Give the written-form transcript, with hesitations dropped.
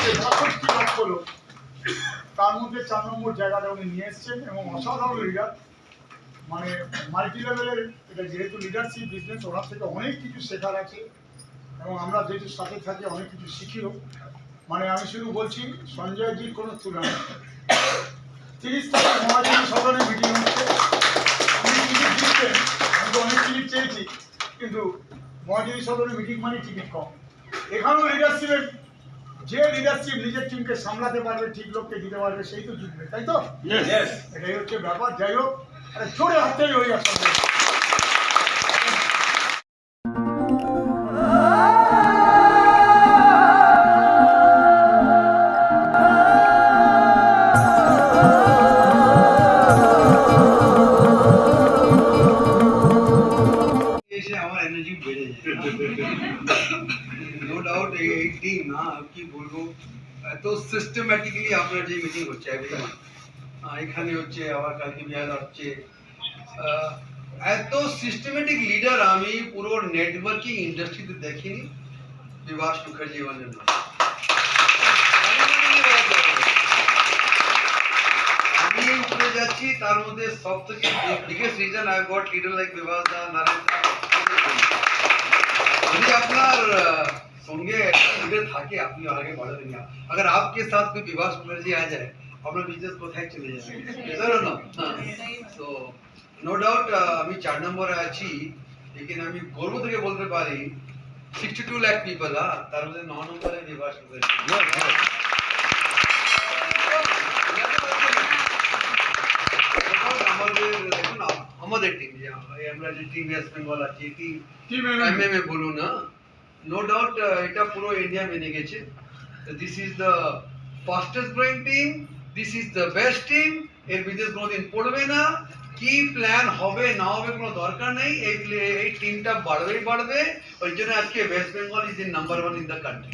৬৬ লক্ষ লোক, তার মধ্যে ৪ নম্বর জায়গাটা উনি নিয়ে এসছেন এবং অসাধারণ লিডার, মানে মাল্টি লেভেলের। এটা যেহেতু লিডারশিপ বিজনেস, ওনার থেকে অনেক কিছু শেখার আছে এবং আমরা যেহেতু সাথে থাকি অনেক কিছু শিখিও। মানে আমি শুধু বলছি সঞ্জয়জির কোনো তুলনা নেই। 30 তারিখ মহাজনী সদনে মিটিং হচ্ছে, উনি টিকিট দিচ্ছেন, আমি তো অনেক টিকিট চেয়েছি, কিন্তু মহাজনী সদনে মিটিং মানে টিকিট কম। এখানেও লিডারশিপের, যে লিডারশিপ নিজের টিমকে সামলাতে পারবে, ঠিক লোককে দিতে পারবে, সেই তো জিতবে, তাই তো? এটাই হচ্ছে ব্যাপার। যাই হোক, আরে জোরে হাততালি হয়ে আসছে। আমার এনার্জি বেড়ে যায়, নো ডাউট। এই টিম না কি বলবো, এত সিস্টেম্যাটিক্যালি আপনার যে মিটিং হচ্ছে এভরিওয়ান, এখানে হচ্ছে আবার কালকে বিহার হচ্ছে, এত সিস্টেমেটিক লিডার আমি পুরো নেটওয়ার্কিং ইন্ডাস্ট্রিতে দেখিনি বিভাস মুখার্জি বানের নাম। আমি উপরে যাচ্ছি, তার মধ্যে সব থেকে biggest reason I got leader like Bibhas da, Naren da. যদি আপনার সঙ্গে লিডার থাকে আপনি আগে बढ़ेंगे। अगर आपके साथ कोई विभास मुखर्जी आ जाए, अपना बिजनेस কোথায় চলে যাবে, জানো না? তো নো ডাউট আমি 4 নম্বরে আছি, लेकिन আমি গর্ব থেকে বলতে পারি 62 লাখ পিপল, তার মধ্যে 9 নম্বরে বিভাস মুখর্জি। আমাদের টিম, আমরা যে টিম ওয়েস্ট বেঙ্গল আছে, টিম এমএমএ বলুন না, নো ডাউট এটা পুরো ইন্ডিয়া মেনে গেছে। This is the fastest growing team, this is the best team. এর বিজনেস কোনোদিন পড়বে না, কি প্ল্যান হবে না হবে কোনো দরকার নেই, এই টিমটা বাড়বেই বাড়বে। ওই জন্য আজকে West Bengal is in number 1 in the country.